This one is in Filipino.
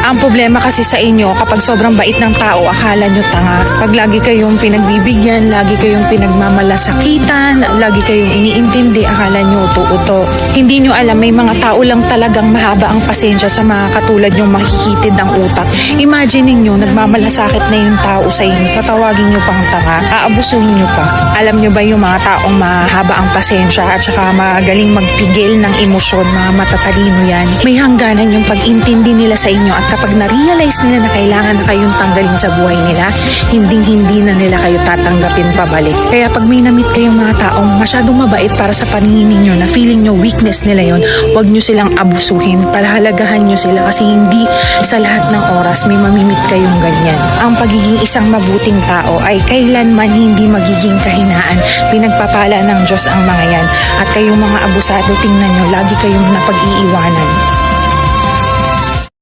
Ang problema kasi sa inyo, kapag sobrang bait ng tao, akala nyo tanga. Pag lagi kayong pinagbibigyan, lagi kayong pinagmamalasakitan, lagi kayong iniintindi, akala nyo uto-uto. Hindi nyo alam, may mga tao lang talagang mahaba ang pasensya sa mga katulad nyong makikitid ng utak. Imagine ninyo, nagmamalasakit na yung tao sa inyo, tatawagin nyo pang tanga, aabusuhin nyo pa. Alam nyo ba yung mga taong mahaba ang pasensya at saka magaling magpigil ng emosyon, mga matatalino yan. May hangganan yung pag-intindi nila sa inyo at kapag na-realize nila na kailangan na kayong tanggalin sa buhay nila, hindi na nila kayo tatanggapin pabalik. Kaya pag may namit kayong mga taong masyadong mabait para sa paningin ninyo na feeling nyo weakness nila yon, huwag nyo silang abusuhin, palahalagahan nyo sila kasi hindi sa lahat ng oras may mamimit kayong ganyan. Ang pagiging isang mabuting tao ay kailanman hindi magiging kahinaan. Pinagpapala ng Diyos ang mga yan. At kayong mga abusado, tingnan nyo, lagi kayong napag-iiwanan.